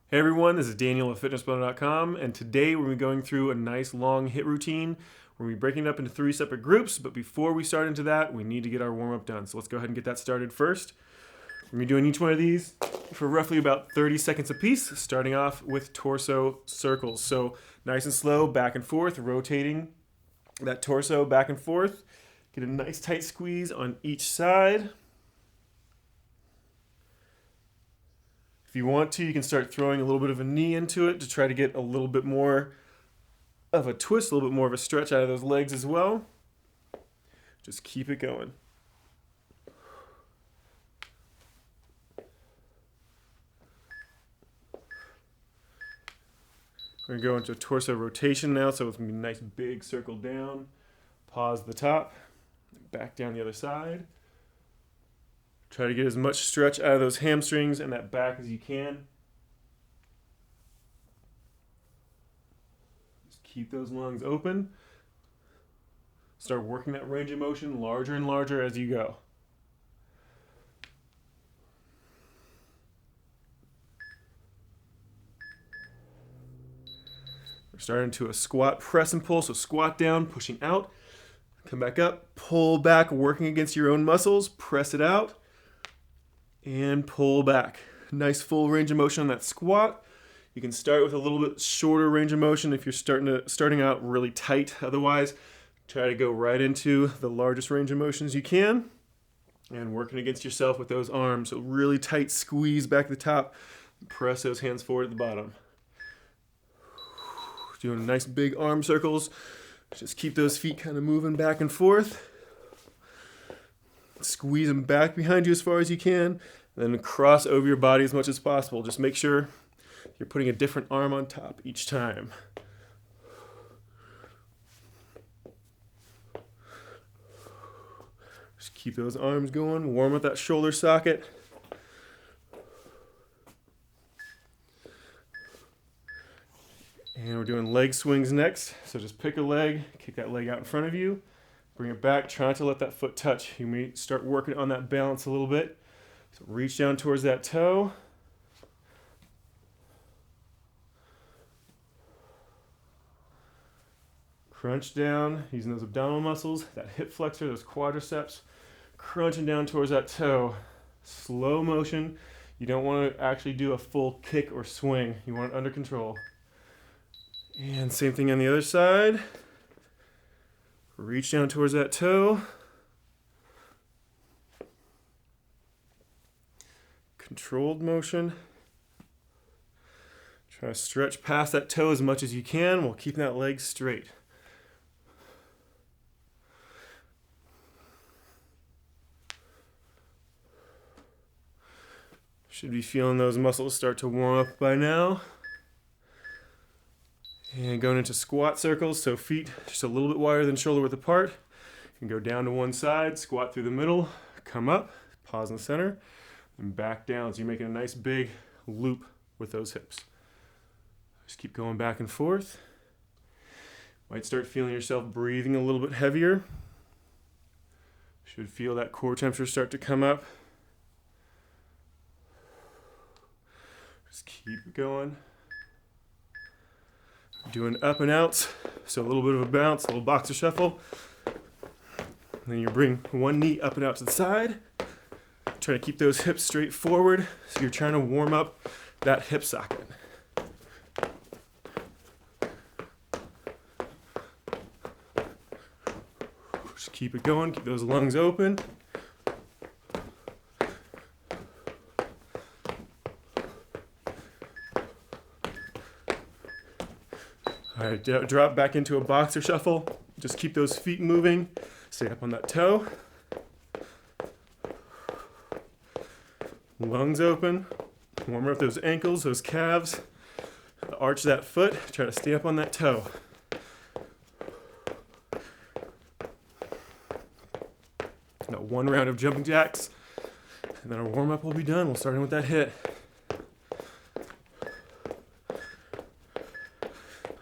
Hey everyone, this is Daniel at FitnessBlender.com, and today we're going to be going through a nice long HIIT routine. We're going to be breaking it up into 3 separate groups, but before we start into that, we need to get our warm-up done. So let's go ahead and get that started first. We're going to be doing each one of these for roughly about 30 seconds apiece, starting off with torso circles. So nice and slow, back and forth, rotating that torso back and forth. Get a nice tight squeeze on each side. If you want to, you can start throwing a little bit of a knee into it to try to get a little bit more of a twist, a little bit more of a stretch out of those legs as well. Just keep it going. We're going to go into a torso rotation now, so it's going to be a nice big circle down. Pause the top, back down the other side. Try to get as much stretch out of those hamstrings and that back as you can. Just keep those lungs open. Start working that range of motion larger and larger as you go. We're starting to a squat press and pull, so squat down, pushing out. Come back up, pull back, working against your own muscles, press it out. And pull back. Nice full range of motion on that squat. You can start with a little bit shorter range of motion if you're starting out really tight. Otherwise, try to go right into the largest range of motions you can. And working against yourself with those arms. So really tight squeeze back at the top. Press those hands forward at the bottom. Doing nice big arm circles. Just keep those feet kind of moving back and forth. Squeeze them back behind you as far as you can, and then cross over your body as much as possible. Just make sure you're putting a different arm on top each time. Just keep those arms going, warm up that shoulder socket. And we're doing leg swings next. So just pick a leg, kick that leg out in front of you. Bring it back, try not to let that foot touch. You may start working on that balance a little bit. So reach down towards that toe. Crunch down, using those abdominal muscles, that hip flexor, those quadriceps. Crunching down towards that toe. Slow motion. You don't want to actually do a full kick or swing. You want it under control. And same thing on the other side. Reach down towards that toe. Controlled motion. Try to stretch past that toe as much as you can while keeping that leg straight. Should be feeling those muscles start to warm up by now. And going into squat circles, so feet just a little bit wider than shoulder width apart. You can go down to one side, squat through the middle, come up, pause in the center, and back down. So you're making a nice big loop with those hips. Just keep going back and forth. Might start feeling yourself breathing a little bit heavier. Should feel that core temperature start to come up. Just keep going. Doing up and outs, so a little bit of a bounce, a little boxer shuffle. And then you bring one knee up and out to the side. Try to keep those hips straight forward, so you're trying to warm up that hip socket. Just keep it going, keep those lungs open. All right, drop back into a boxer shuffle. Just keep those feet moving. Stay up on that toe. Lungs open. Warm up those ankles, those calves. Arch that foot. Try to stay up on that toe. Now 1 round of jumping jacks. And then our warm up will be done. We'll start in with that HIIT.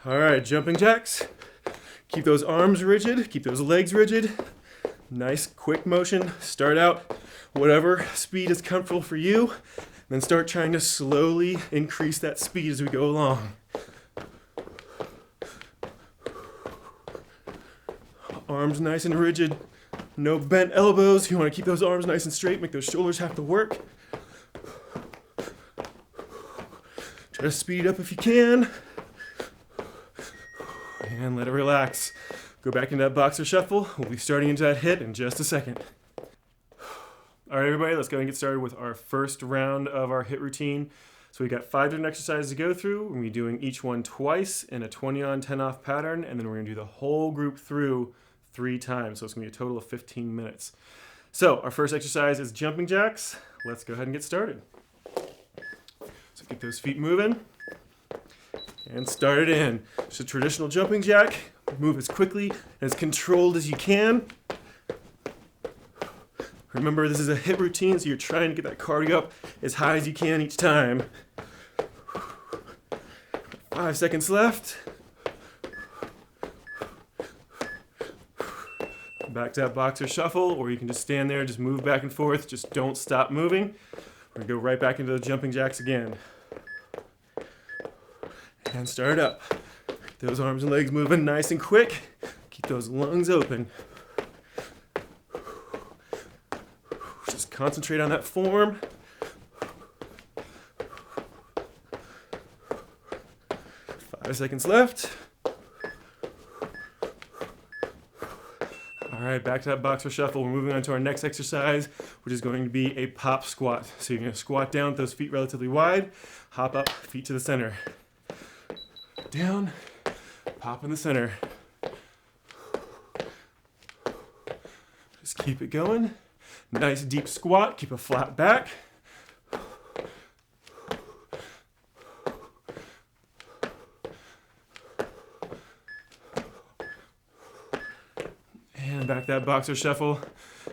All right, jumping jacks. Keep those arms rigid, keep those legs rigid. Nice quick motion. Start out whatever speed is comfortable for you. Then start trying to slowly increase that speed as we go along. Arms nice and rigid. No bent elbows. You want to keep those arms nice and straight. Make those shoulders have to work. Try to speed it up if you can. And let it relax. Go back into that boxer shuffle. We'll be starting into that HIIT in just a second. All right, everybody, let's go and get started with our first round of our HIIT routine. So we got 5 different exercises to go through. We're going to be doing each one twice in a 20 on, 10 off pattern, and then we're going to do the whole group through 3 times. So it's going to be a total of 15 minutes. So our first exercise is jumping jacks. Let's go ahead and get started. So keep those feet moving and start it in. Just a traditional jumping jack. Move as quickly and as controlled as you can. Remember, this is a HIIT routine, so you're trying to get that cardio up as high as you can each time. 5 seconds left. Back to that boxer shuffle, or you can just stand there, just move back and forth, just don't stop moving. We're gonna go right back into the jumping jacks again. And start up. Those arms and legs moving nice and quick. Keep those lungs open. Just concentrate on that form. Five seconds left. All right, back to that boxer shuffle. We're moving on to our next exercise, which is going to be a pop squat. So you're going to squat down with those feet relatively wide, hop up, feet to the center. Down, pop in the center. Just keep it going. Nice deep squat, keep a flat back. And back that boxer shuffle.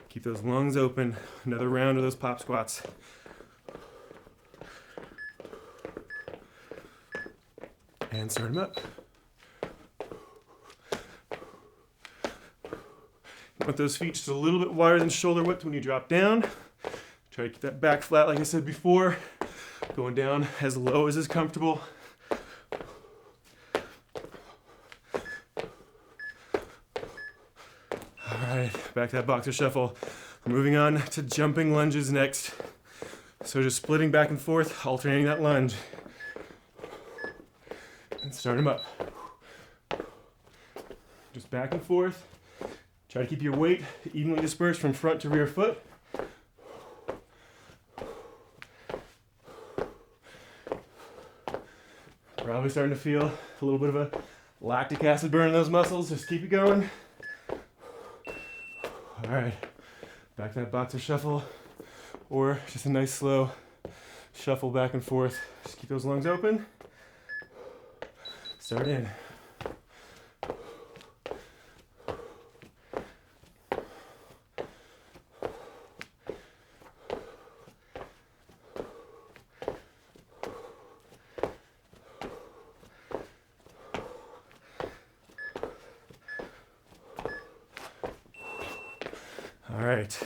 Keep those lungs open. Another round of those pop squats. And start them up. You want those feet just a little bit wider than shoulder width when you drop down. Try to keep that back flat like I said before. Going down as low as is comfortable. All right, back to that boxer shuffle. We're moving on to jumping lunges next. So just splitting back and forth, alternating that lunge. And start them up. Just back and forth. Try to keep your weight evenly dispersed from front to rear foot. Probably starting to feel a little bit of a lactic acid burn in those muscles. Just keep it going. All right, back to that boxer shuffle, or just a nice slow shuffle back and forth. Just keep those lungs open. Start in. All right,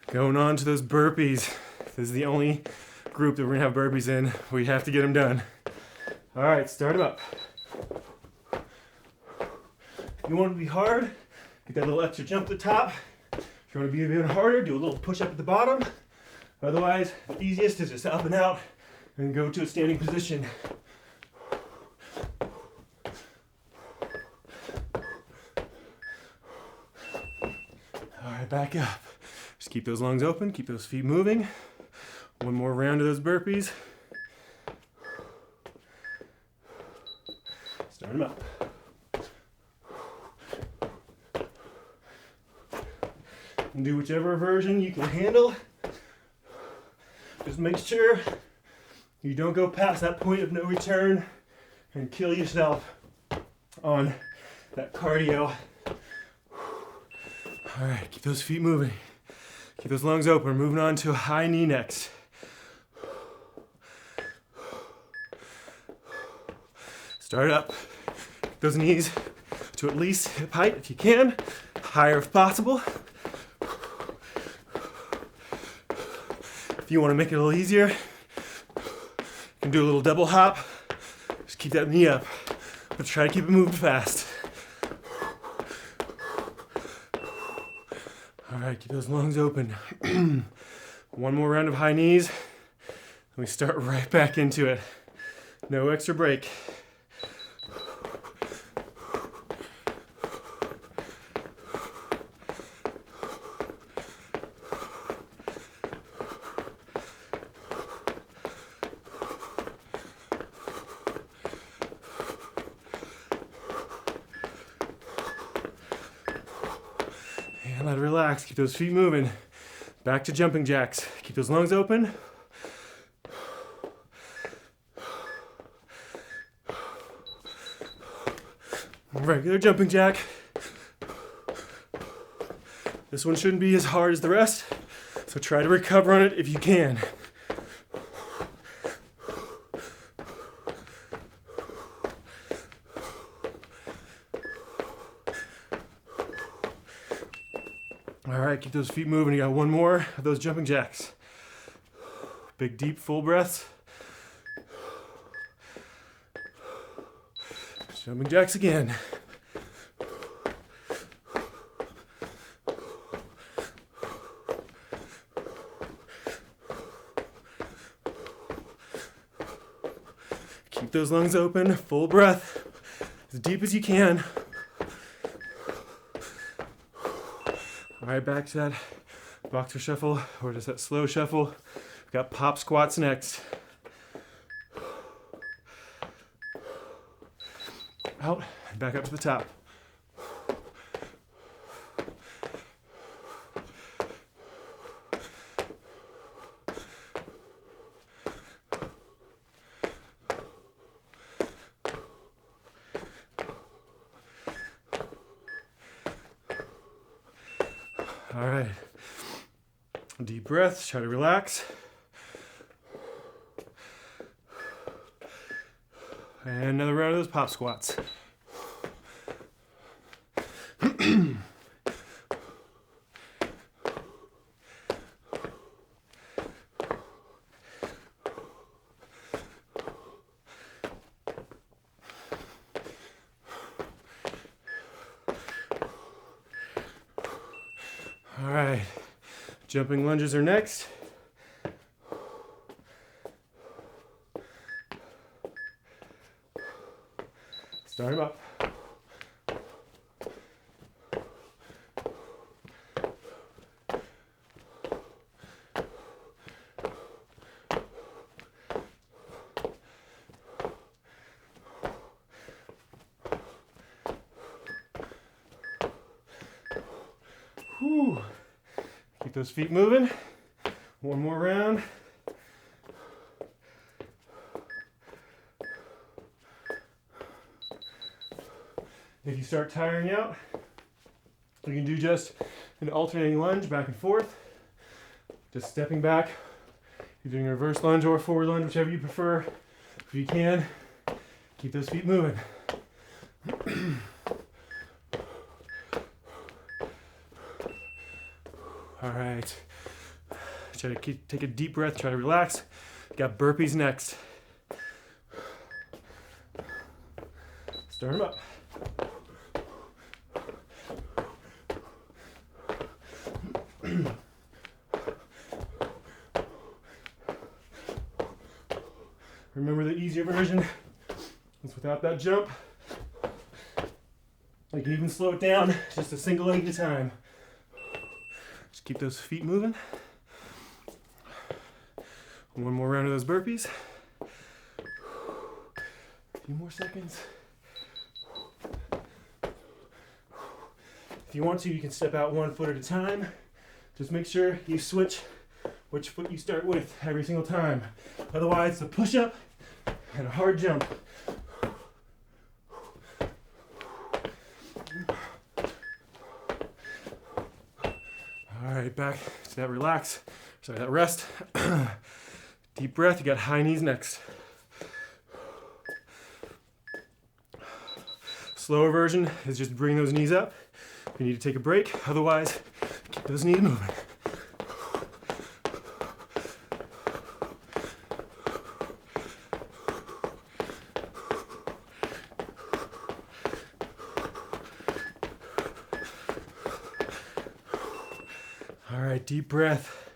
going on to those burpees. This is the only group that we're gonna have burpees in. We have to get them done. All right, start them up. If you want it to be hard, get that little extra jump at the top. If you want to be even harder, do a little push up at the bottom. Otherwise, the easiest is just up and out and go to a standing position. All right, back up. Just keep those lungs open, keep those feet moving. One more round of those burpees. Start them up. And do whichever version you can handle. Just make sure you don't go past that point of no return and kill yourself on that cardio. All right, keep those feet moving. Keep those lungs open. We're moving on to a high knee next. Start up. Keep those knees to at least hip height if you can. Higher if possible. If you want to make it a little easier, you can do a little double hop. Just keep that knee up, but try to keep it moving fast. All right, keep those lungs open. One more round of high knees, and we start right back into it. No extra break. And let it relax. Keep those feet moving. Back to jumping jacks. Keep those lungs open. Regular jumping jack. This one shouldn't be as hard as the rest, so try to recover on it if you can. All right, keep those feet moving. You got one more of those jumping jacks. Big, deep, full breaths. Jumping jacks again. Keep those lungs open, full breath, as deep as you can. All right, back to that boxer shuffle, or just that slow shuffle. We've got pop squats next. Out and back up to the top. All right, deep breaths, try to relax. And another round of those pop squats. All right, jumping lunges are next. Start them up. Whew. Keep those feet moving. One more round. If you start tiring out, you can do just an alternating lunge back and forth. Just stepping back. You're doing a reverse lunge or a forward lunge, whichever you prefer. If you can, keep those feet moving. All right. Try to take a deep breath, try to relax. Got burpees next. Start them up. Remember, the easier version is without that jump. You can even slow it down, just a single leg at a time. Just keep those feet moving. One more round of those burpees. A few more seconds. If you want to, you can step out 1 foot at a time. Just make sure you switch which foot you start with every single time. Otherwise, it's a push-up and a hard jump. All right, back to that that rest. Deep breath, you got high knees next. Slower version is just bring those knees up. You need to take a break, otherwise, keep those knees moving. deep breath.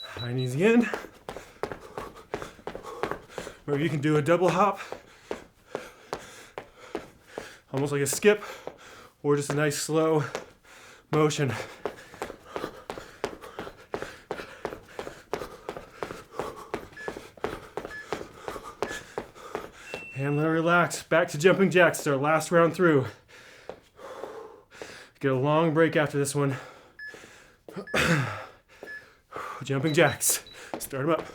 High knees again. Remember, you can do a double hop, almost like a skip, or just a nice slow motion. And let it relax. Back to jumping jacks. It's our last round through. Get a long break after this one. Jumping jacks. Start them up.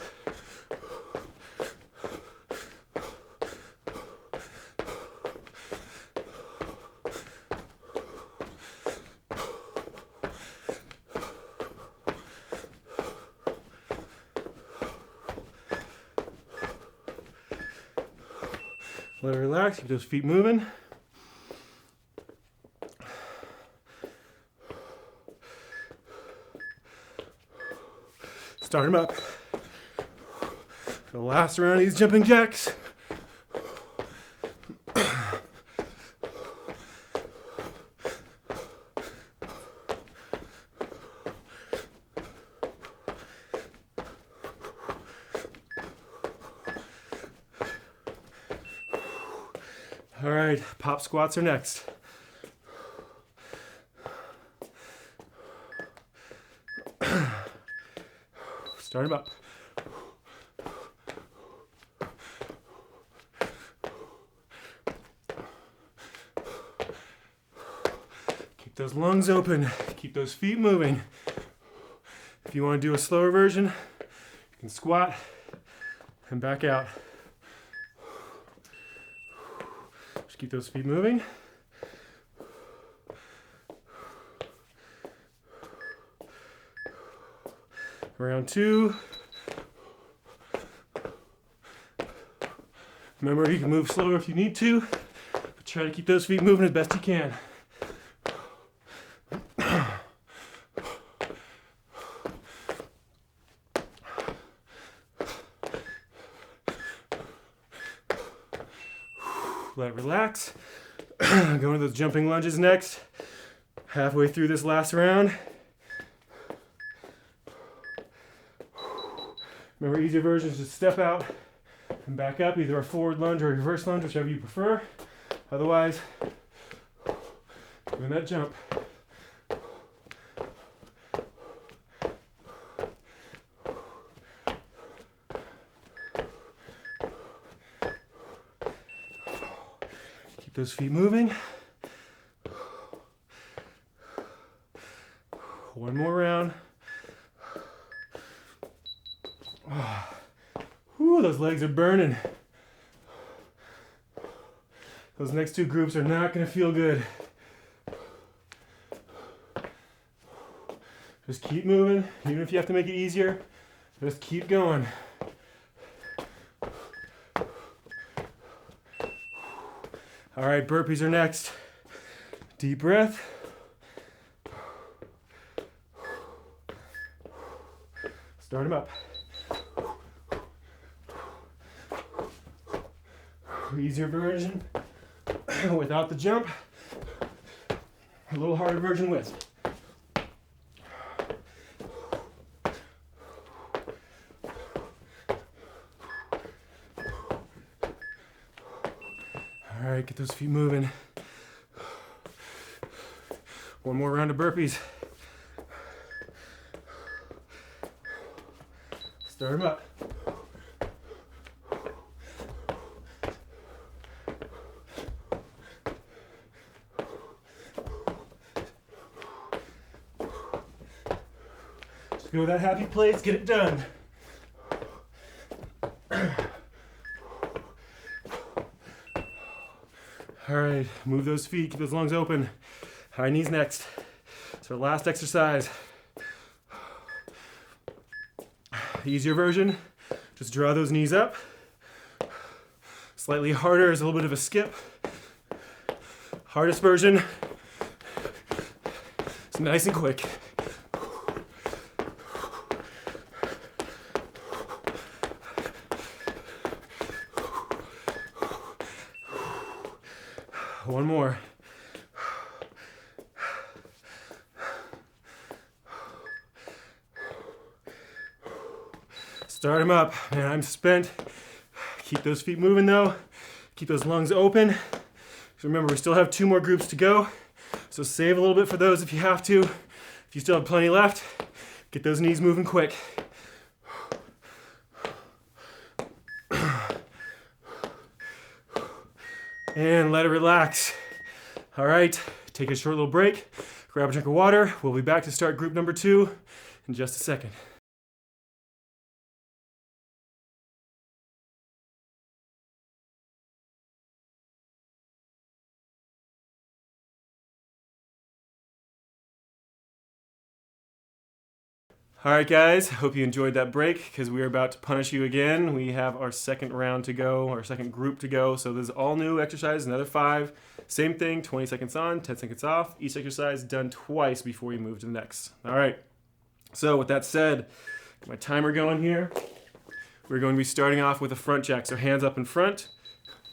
Let it relax, keep those feet moving. Start them up. For the last round of these jumping jacks. All right, pop squats are next. Start them up. Keep those lungs open. Keep those feet moving. If you want to do a slower version, you can squat and back out. Just keep those feet moving. Round two. Remember, you can move slower if you need to, but try to keep those feet moving as best you can. Let it relax. Going to those jumping lunges next. Halfway through this last round. Remember, easier versions, just step out and back up, either a forward lunge or a reverse lunge, whichever you prefer. Otherwise, doing that jump. Keep those feet moving. One more round. Whew, those legs are burning. Those next two groups are not going to feel good. Just keep moving, even if you have to make it easier. Just keep going. All right, burpees are next. Deep breath. Start them up. Easier version without the jump. A little harder version with. All right, get those feet moving. One more round of burpees. Start them up. Just go to that happy place, get it done. All right, move those feet, keep those lungs open. High knees next. It's our last exercise. Easier version, just draw those knees up. Slightly harder is a little bit of a skip. Hardest version, it's nice and quick. One more. Start them up. Man, I'm spent. Keep those feet moving though. Keep those lungs open. So remember, we still have 2 more groups to go. So save a little bit for those if you have to. If you still have plenty left, get those knees moving quick. And let it relax. All right, take a short little break. Grab a drink of water. We'll be back to start group number 2 in just a second. All right, guys, hope you enjoyed that break because we are about to punish you again. We have our second round to go, our second group to go. So this is all new exercise, another 5. Same thing, 20 seconds on, 10 seconds off. Each exercise done twice before you move to the next. All right, so with that said, get my timer going here. We're going to be starting off with a front jack. So hands up in front,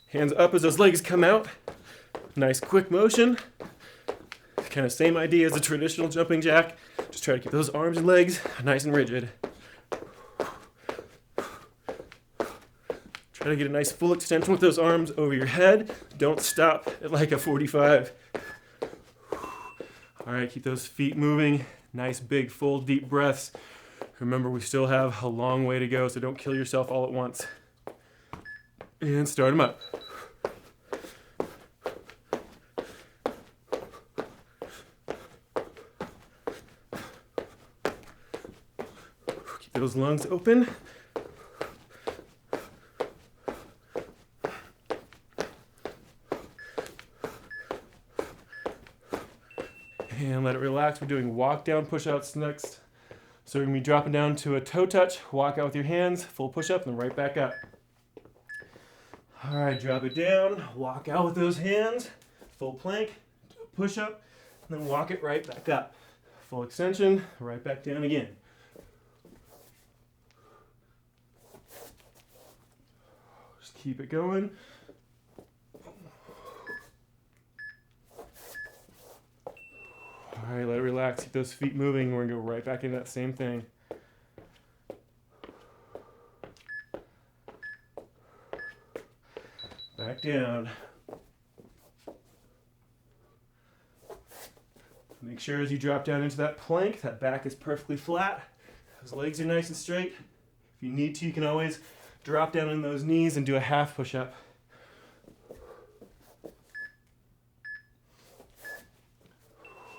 hands up as those legs come out. Nice quick motion. Kind of same idea as the traditional jumping jack. Just try to keep those arms and legs nice and rigid. Try to get a nice full extension with those arms over your head. Don't stop at like a 45. All right, keep those feet moving. Nice, big, full, deep breaths. Remember, we still have a long way to go, so don't kill yourself all at once. And start them up. Those lungs open. And let it relax. We're doing walk down push-ups next. So we're gonna be dropping down to a toe touch, walk out with your hands, full push-up, and then right back up. All right, drop it down, walk out with those hands, full plank, push-up, and then walk it right back up. Full extension, right back down again. Keep it going. All right, let it relax. Keep those feet moving. We're gonna go right back into that same thing. Back down. Make sure as you drop down into that plank, that back is perfectly flat. Those legs are nice and straight. If you need to, you can always drop down on those knees and do a half push-up.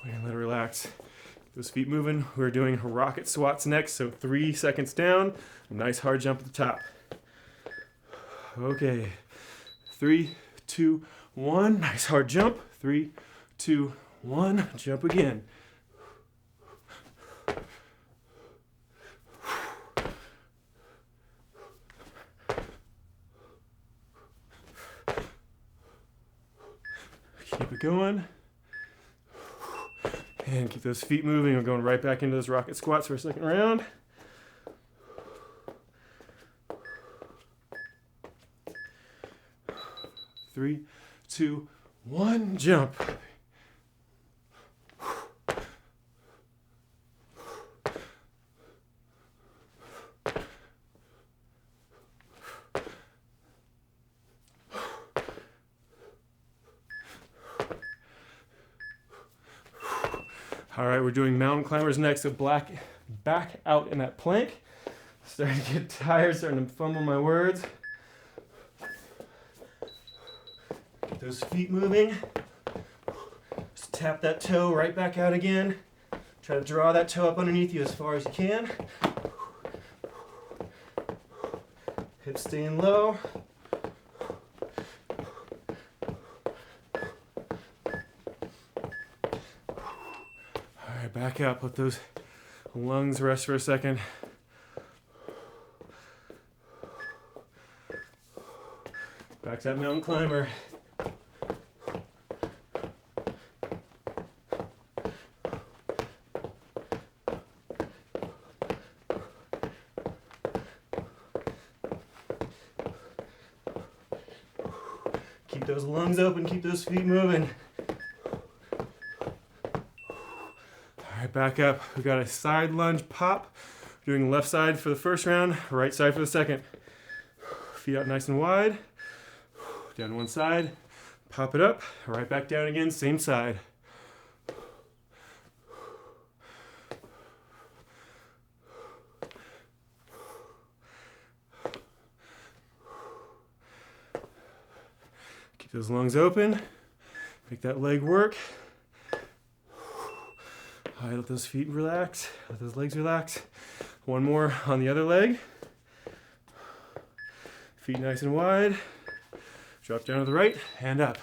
And let it relax. Those feet moving. We're doing rocket squats next, so 3 seconds down. A nice hard jump at the top. Okay. 3, 2, 1. Nice hard jump. 3, 2, 1. Jump again. Keep it going. And keep those feet moving. We're going right back into those rocket squats for a second round. Three, 2, 1, jump. All right, we're doing mountain climbers next. So back out in that plank. Starting to get tired, starting to fumble my words. Get those feet moving. Just tap that toe right back out again. Try to draw that toe up underneath you as far as you can. Hips staying low. Back up, let those lungs rest for a second. Back to that mountain climber. Keep Keep those lungs open, keep those feet moving. All right, back up. We've got a side lunge pop. Doing left side for the first round, right side for the second. Feet out nice and wide. Down to one side. Pop it up, right back down again, same side. Keep those lungs open. Make that leg work. All right, let those feet relax. Let those legs relax. One more on the other leg. Feet nice and wide. Drop down to the right, hand up.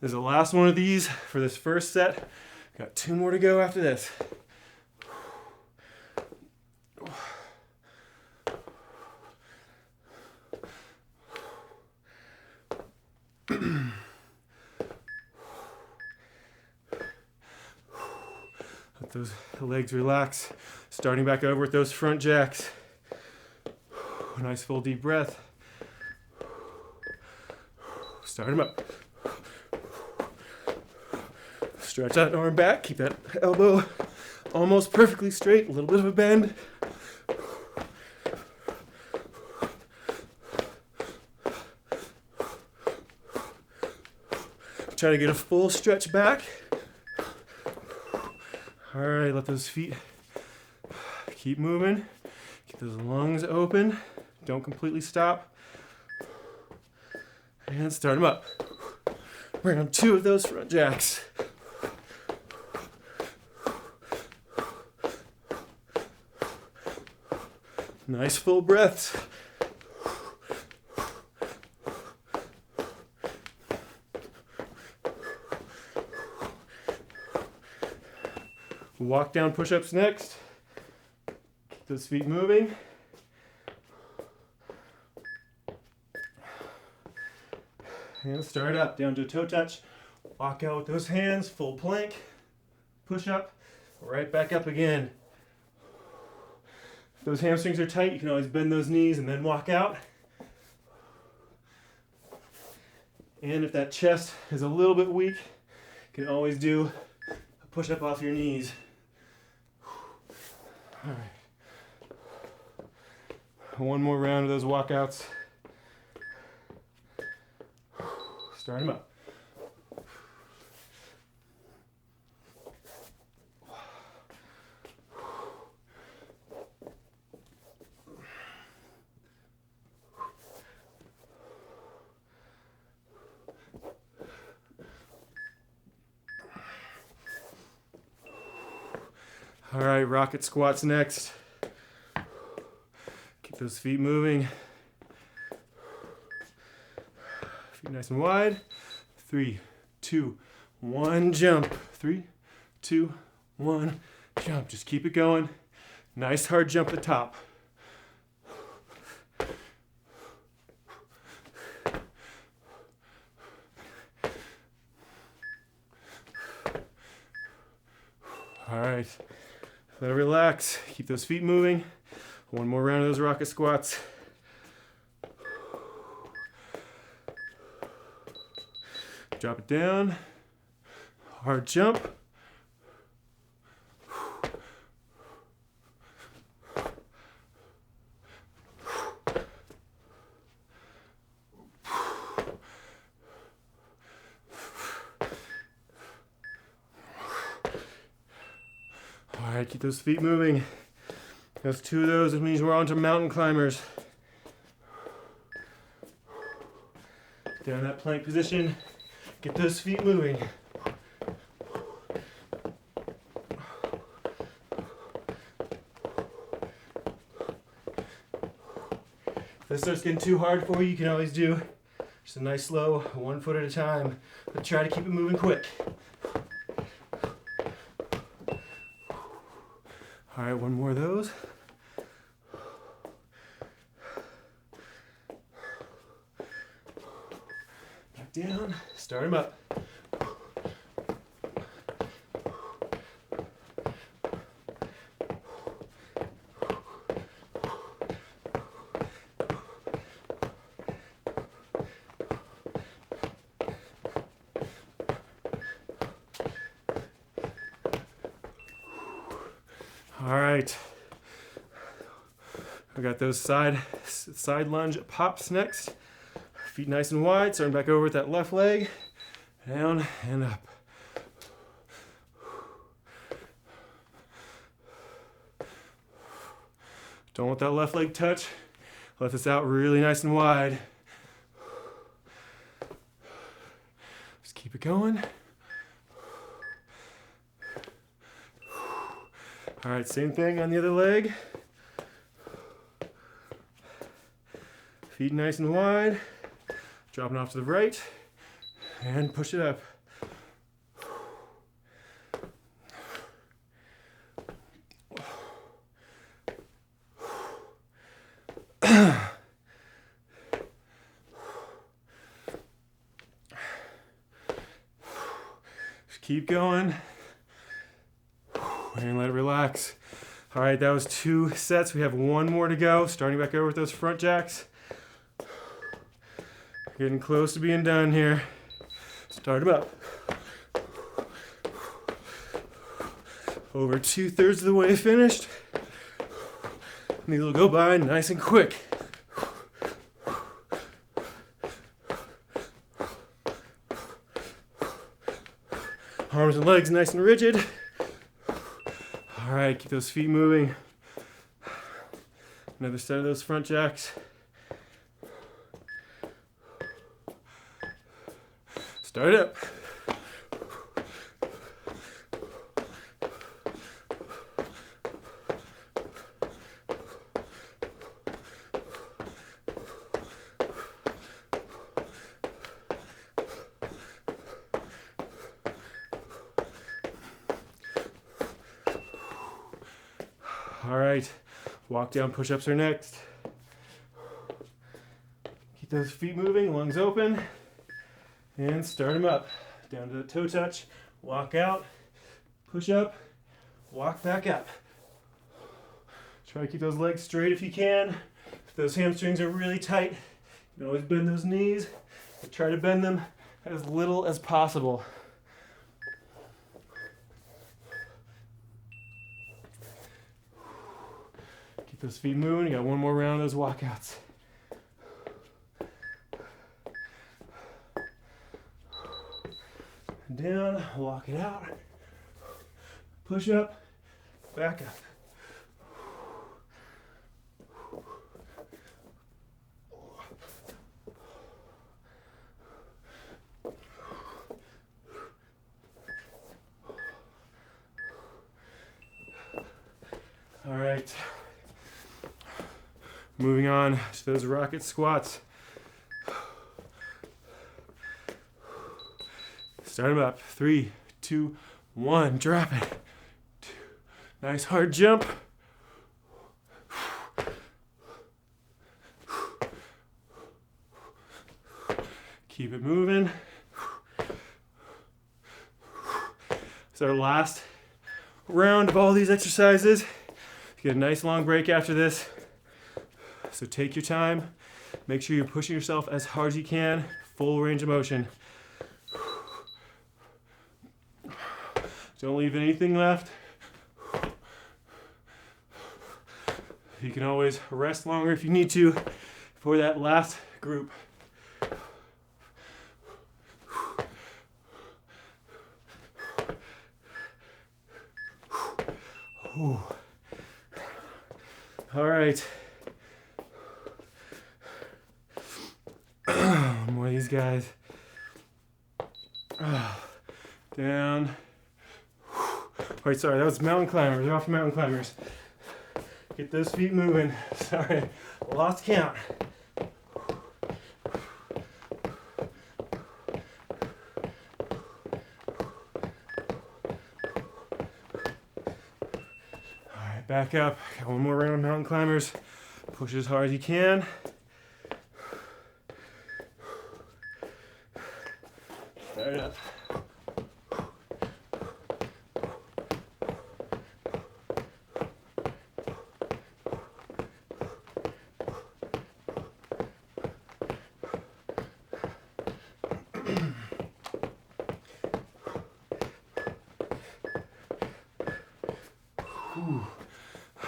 This is the last one of these for this first set. Got 2 more to go after this. Let those legs relax. Starting back over with those front jacks. Nice full deep breath. Start them up. Stretch that arm back. Keep that elbow almost perfectly straight. A little bit of a bend. Try to get a full stretch back. All right, let those feet keep moving. Keep those lungs open. Don't completely stop. And start them up. Bring on 2 of those front jacks. Nice full breaths. Walk down push-ups next. Keep those feet moving. And start up, down to a toe touch. Walk out with those hands, full plank. Push up, right back up again. If those hamstrings are tight, you can always bend those knees and then walk out. And if that chest is a little bit weak, you can always do a push up off your knees. All right. One more round of those walkouts. Start them up. All right, rocket squats next. Keep those feet moving. Feet nice and wide. 3, 2, 1, jump. 3, 2, 1, jump. Just keep it going. Nice hard jump at the top. All right. Let it relax. Keep those feet moving. One more round of those rocket squats. Drop it down. Hard jump. All right, keep those feet moving. That's 2 of those. It means we're on to mountain climbers. Down in that plank position. Get those feet moving. If this starts getting too hard for you, you can always do just a nice slow 1 foot at a time, but try to keep it moving quick. All right, 1 more of those. Back down, start them up. right. I got those side lunge pops next. Feet nice and wide, starting back over with that left leg. Down and up. Don't let that left leg touch. Let this out really nice and wide. Just keep it going. All right, same thing on the other leg. Feet nice and wide. Dropping off to the right. And push it up. Just keep going. And let it relax. All right, that was 2 sets. We have 1 more to go. Starting back over with those front jacks. Getting close to being done here. Start them up. Over 2/3 of the way finished. And these will go by nice and quick. Arms and legs nice and rigid. All right, keep those feet moving. Another set of those front jacks. Start up. All right, walk down push-ups are next. Keep those feet moving, lungs open, and start them up. Down to the toe touch, walk out, push up, walk back up. Try to keep those legs straight if you can. If those hamstrings are really tight, you can always bend those knees, but try to bend them as little as possible. Those feet moving. You got 1 more round of those walkouts. Down, walk it out. Push up, back up. All right. Moving on to those rocket squats. Start them up. 3, 2, 1. Drop it. 2. Nice hard jump. Keep it moving. It's our last round of all these exercises. Get a nice long break after this. So take your time. Make sure you're pushing yourself as hard as you can. Full range of motion. Don't leave anything left. You can always rest longer if you need to for that last group. All right. More of these guys. Down. Wait, sorry, that was mountain climbers. They're off to mountain climbers. Get those feet moving. Sorry, lost count. All right, back up. Got 1 more round of mountain climbers. Push as hard as you can. Start up.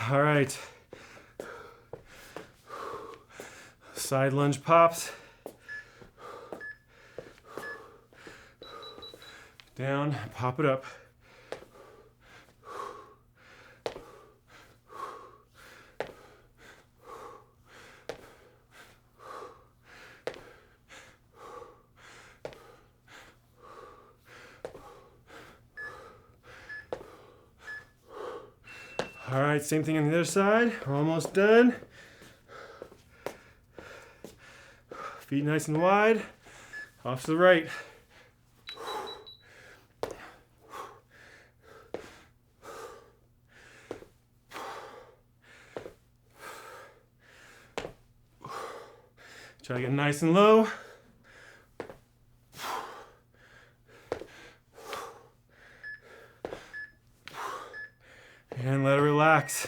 All right. Side lunge pops. Down, pop it up. All right, same thing on the other side. We're almost done. Feet nice and wide. Off to the right. Try to get nice and low. And let it relax.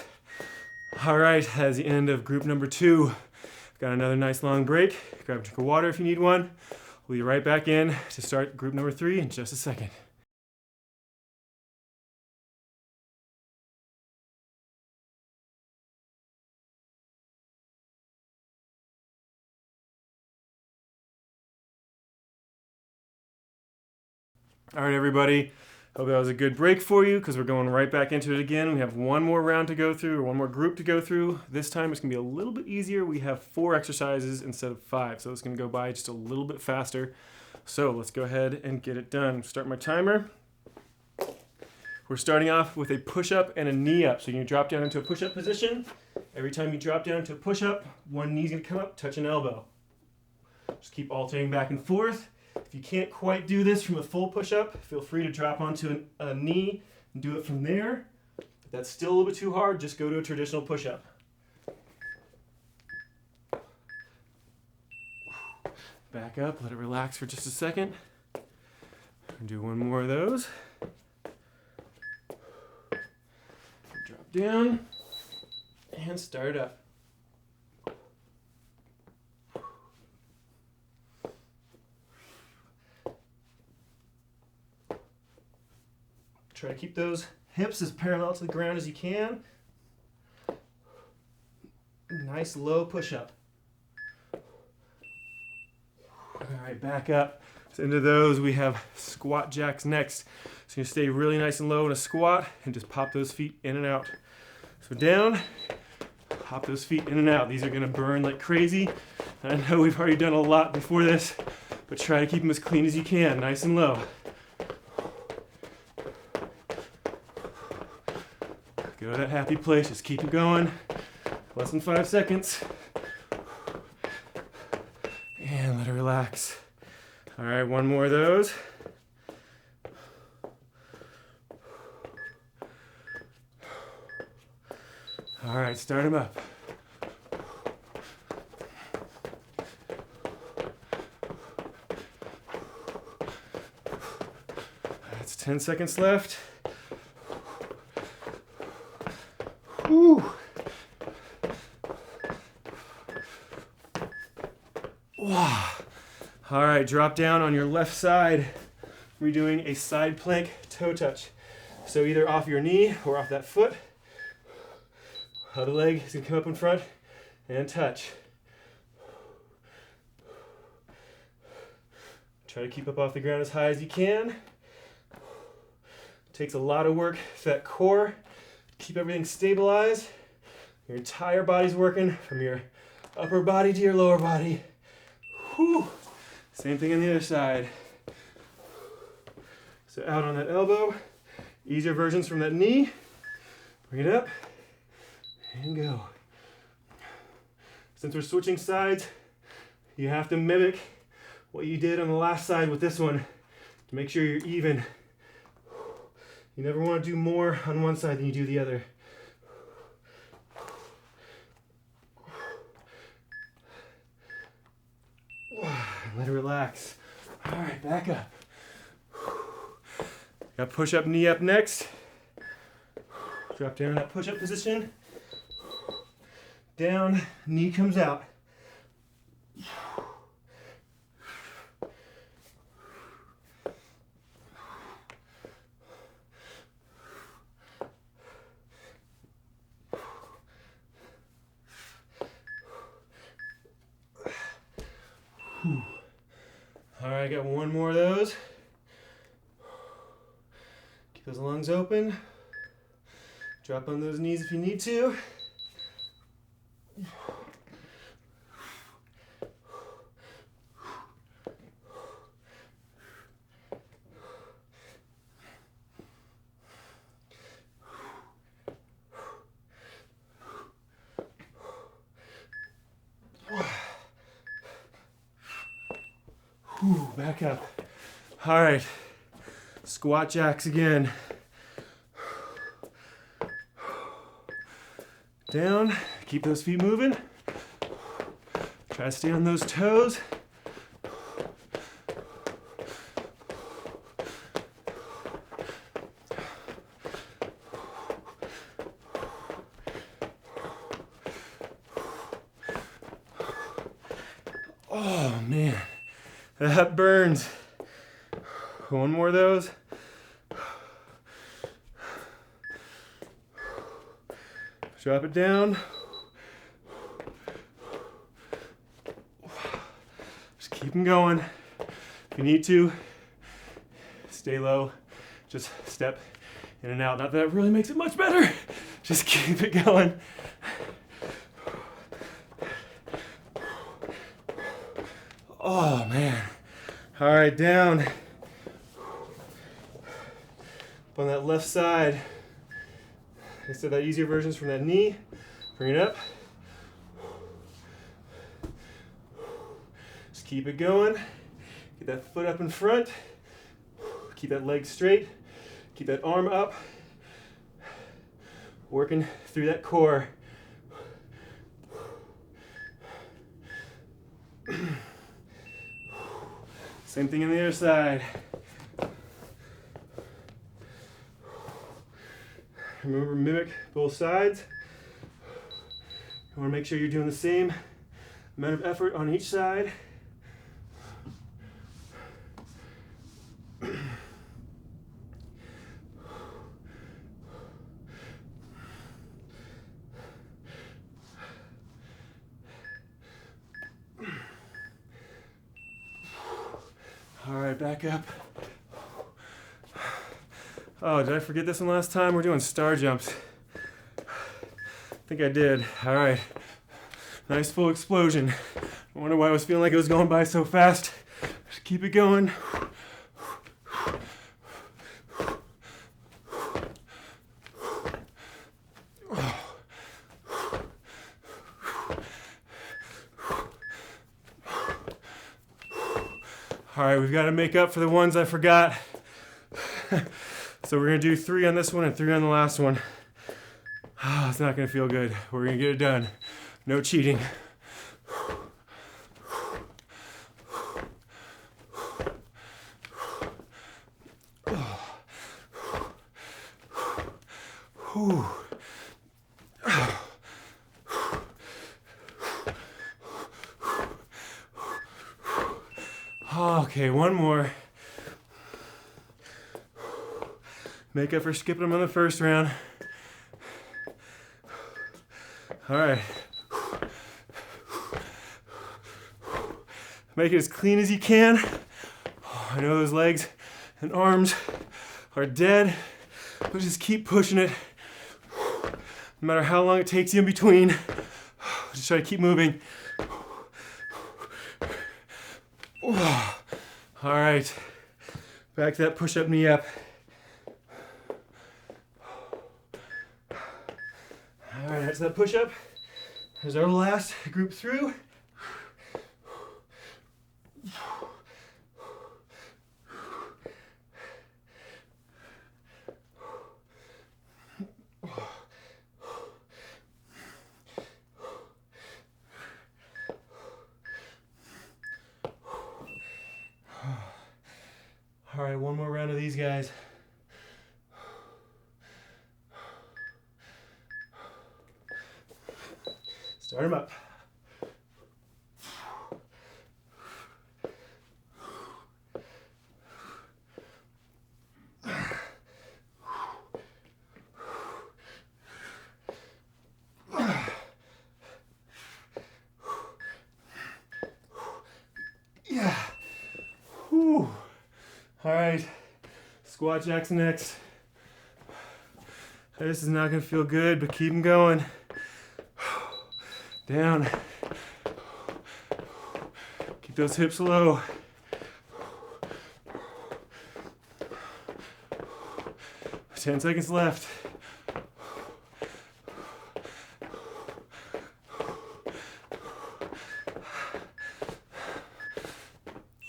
All right, that's the end of group number 2. Got another nice long break. Grab a drink of water if you need one. We'll be right back in to start group number 3 in just a second. All right, everybody. Hope that was a good break for you because we're going right back into it again. We have one more round to go through, or one more group to go through. This time it's going to be a little bit easier. We have 4 exercises instead of 5, so it's going to go by just a little bit faster. So let's go ahead and get it done. Start my timer. We're starting off with a push-up and a knee-up. So you're going to drop down into a push-up position. Every time you drop down into a push-up, one knee's going to come up, touch an elbow. Just keep alternating back and forth. If you can't quite do this from a full push-up, feel free to drop onto a knee and do it from there. If that's still a little bit too hard, just go to a traditional push-up. Back up, let it relax for just a second. Do one more of those. Drop down and start up. Try to keep those hips as parallel to the ground as you can. Nice low push-up. All right, back up. So into those, we have squat jacks next. So you stay really nice and low in a squat and just pop those feet in and out. So down, pop those feet in and out. These are gonna burn like crazy. I know we've already done a lot before this, but try to keep them as clean as you can, nice and low. Go to that happy place, just keep it going. Less than 5 seconds. And let it relax. All right, one more of those. All right, start them up. That's 10 seconds left. Whew. Wow. All right, drop down on your left side. We're doing a side plank toe touch. So either off your knee or off that foot. Other leg is gonna come up in front and touch. Try to keep up off the ground as high as you can. Takes a lot of work for that core. Keep everything stabilized. Your entire body's working from your upper body to your lower body. Whew. Same thing on the other side. So out on that elbow. Easier versions from that knee. Bring it up and go. Since we're switching sides, you have to mimic what you did on the last side with this one to make sure you're even. You never want to do more on one side than you do the other. Let it relax. All right, back up. Got push-up, knee up next. Drop down in that push-up position. Down, knee comes out. All right, got one more of those. Keep those lungs open. Drop on those knees if you need to. Back up. All right, squat jacks again. Down, keep those feet moving. Try to stay on those toes. Oh man, that burns. One more of those. Drop it down. Just keep them going. If you need to, stay low. Just step in and out. Not that it really makes it much better. Just keep it going. Oh man. All right, down. On that left side. Like I said, that easier version's from that knee. Bring it up. Just keep it going. Get that foot up in front. Keep that leg straight. Keep that arm up. Working through that core. Same thing on the other side. Remember, mimic both sides. You want to make sure you're doing the same amount of effort on each side. All right, back up. Oh, did I forget this one last time? We're doing star jumps. I think I did. All right. Nice full explosion. I wonder why I was feeling like it was going by so fast. Just keep it going. All right, we've got to make up for the ones I forgot. So we're going to do 3 on this one and 3 on the last one. Oh, it's not going to feel good. We're going to get it done. No cheating. Okay, one more. Make up for skipping them on the first round. All right. Make it as clean as you can. I know those legs and arms are dead, but just keep pushing it. No matter how long it takes you in between, just try to keep moving. All right, back to that push-up knee up. All right, that's that push-up. There's our last group through. All right, one more round of these guys. Start them up. All right, squat jacks next. This is not gonna feel good, but keep them going. Down. Keep those hips low. 10 seconds left.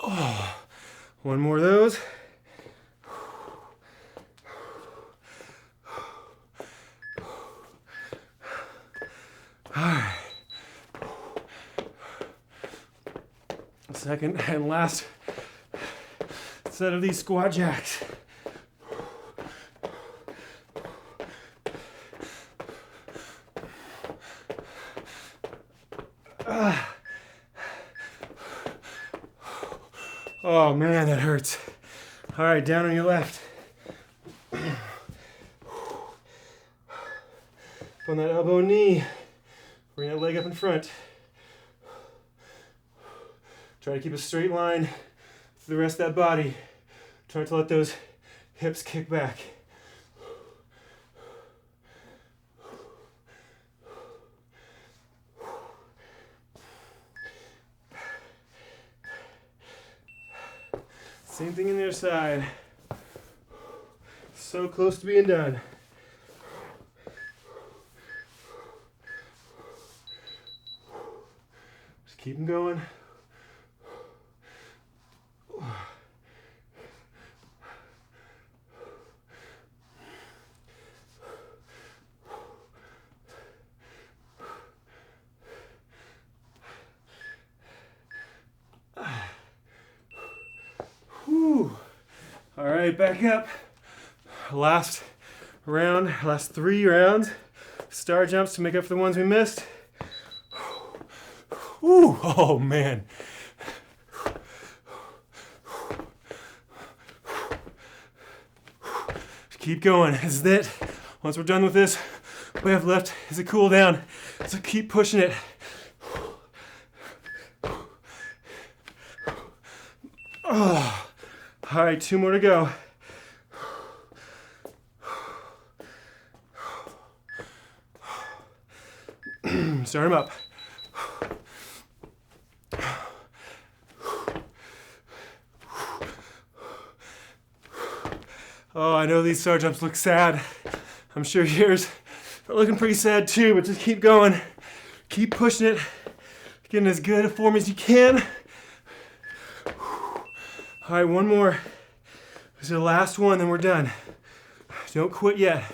Oh, one more of those. All right. Second and last set of these squat jacks. Oh man, that hurts. All right, down on your left. On that elbow and knee. Bring that leg up in front. Try to keep a straight line through the rest of that body. Try not to let those hips kick back. Same thing in the other side. So close to being done. Just keep them going. All right, back up. Last round, last 3 rounds. Star jumps to make up for the ones we missed. Ooh, oh man. Keep going, this is it. Once we're done with this, what we have left is a cool down. So keep pushing it. Oh. All right, 2 more to go. Start them up. Oh, I know these star jumps look sad. I'm sure yours are looking pretty sad too, but just keep going. Keep pushing it. Getting as good a form as you can. All right, one more. This is the last one, then we're done. Don't quit yet.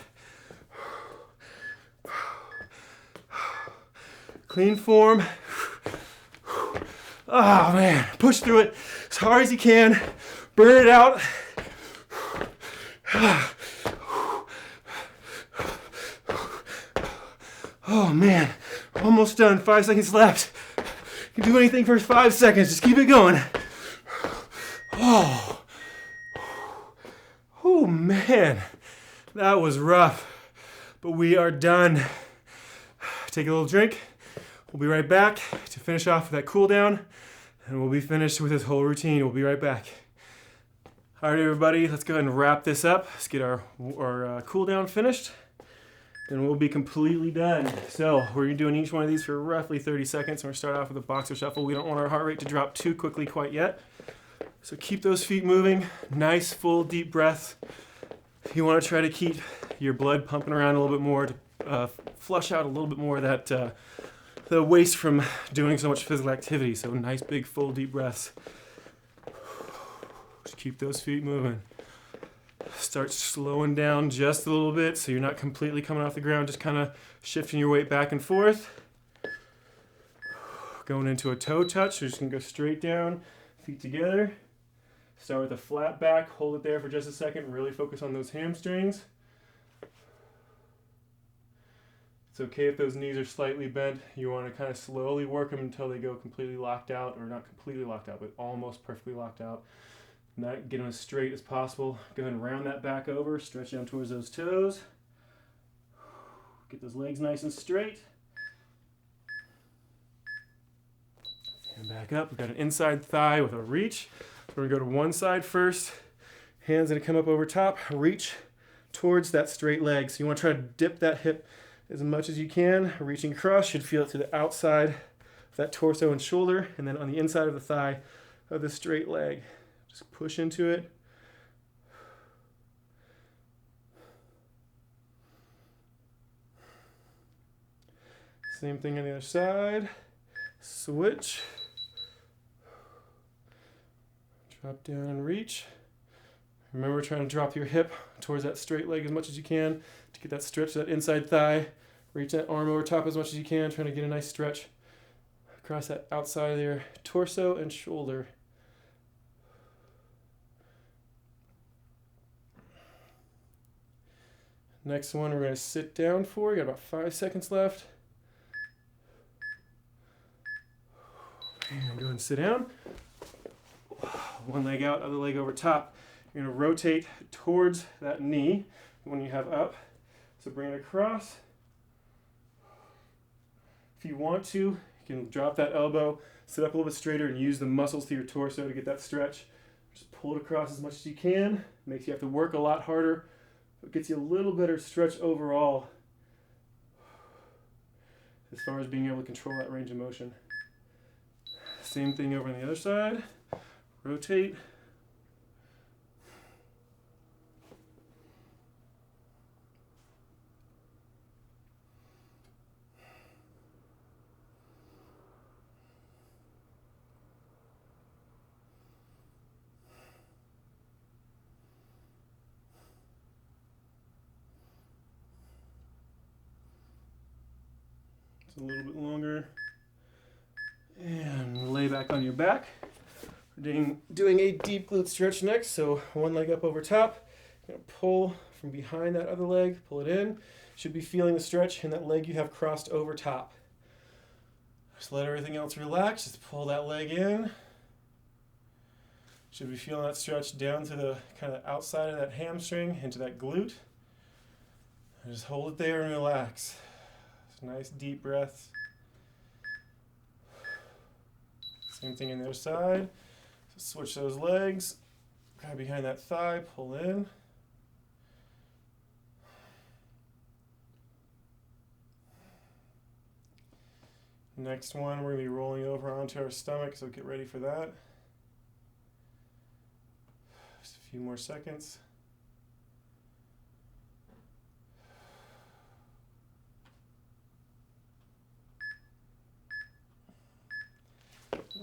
Clean form. Oh man, push through it as hard as you can. Burn it out. Oh man, almost done. 5 seconds left. You can do anything for 5 seconds. Just keep it going. Oh man, that was rough, but we are done. Take a little drink. We'll be right back to finish off with that cool down, and we'll be finished with this whole routine. We'll be right back. All right, everybody, let's go ahead and wrap this up. Let's get our cool down finished, and we'll be completely done. So we're doing each one of these for roughly 30 seconds, and we're starting off with a boxer shuffle. We don't want our heart rate to drop too quickly quite yet. So keep those feet moving. Nice, full, deep breaths. You want to try to keep your blood pumping around a little bit more to flush out a little bit more of that the waste from doing so much physical activity. So nice, big, full, deep breaths. Just keep those feet moving. Start slowing down just a little bit so you're not completely coming off the ground, just kind of shifting your weight back and forth. Going into a toe touch, so you're just going to go straight down, feet together. Start with a flat back, hold it there for just a second, really focus on those hamstrings. It's okay if those knees are slightly bent. You want to kind of slowly work them until they go completely locked out, or not completely locked out, but almost perfectly locked out. Get them as straight as possible. Go ahead and round that back over, stretch down towards those toes. Get those legs nice and straight. And back up. We've got an inside thigh with a reach. We're going to go to one side first, Hands gonna come up over top, reach towards that straight leg. So you wanna try to dip that hip as much as you can. Reaching across, should feel it to the outside of that torso and shoulder, and then on the inside of the thigh of the straight leg. Just push into it. Same thing on the other side. Switch. Drop down and reach. Remember, trying to drop your hip towards that straight leg as much as you can to get that stretch, that inside thigh. Reach that arm over top as much as you can, trying to get a nice stretch across that outside of your torso and shoulder. Next one, we're going to sit down for. You got about 5 seconds left. And go ahead and sit down. One leg out, other leg over top. You're going to rotate towards that knee when you have up. So bring it across. If you want to, you can drop that elbow, sit up a little bit straighter, and use the muscles to your torso to get that stretch. Just pull it across as much as you can. Makes you have to work a lot harder. It gets you a little better stretch overall as far as being able to control that range of motion. Same thing over on the other side. Rotate. It's a little bit longer. And lay back on your back. We're doing a deep glute stretch next. So one leg up over top. You're gonna pull from behind that other leg, pull it in. Should be feeling the stretch in that leg you have crossed over top. Just let everything else relax. Just pull that leg in. Should be feeling that stretch down to the kind of outside of that hamstring into that glute. And just hold it there and relax. Just nice deep breaths. Same thing on the other side. So switch those legs. Grab behind that thigh, pull in. Next one, we're going to be rolling over onto our stomach, so get ready for that. Just a few more seconds.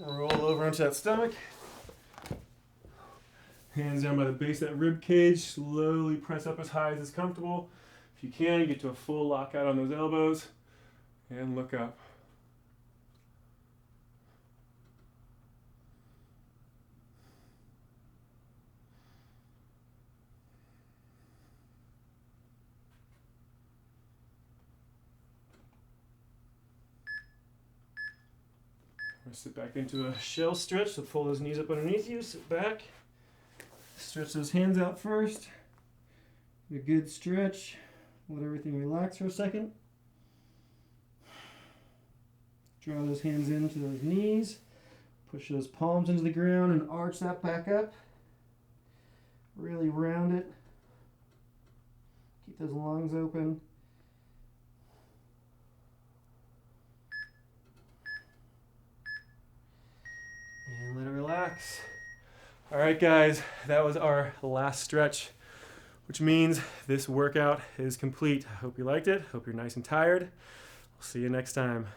Roll over onto that stomach. Hands down by the base of that rib cage. Slowly press up as high as is comfortable. If you can, get to a full lockout on those elbows. And look up. Sit back into a shell stretch, so pull those knees up underneath you, sit back, stretch those hands out first, a good stretch, let everything relax for a second, draw those hands into those knees, push those palms into the ground and arch that back up, really round it, keep those lungs open. And let it relax. All right, guys, that was our last stretch, which means this workout is complete. I hope you liked it. Hope you're nice and tired. I'll see you next time.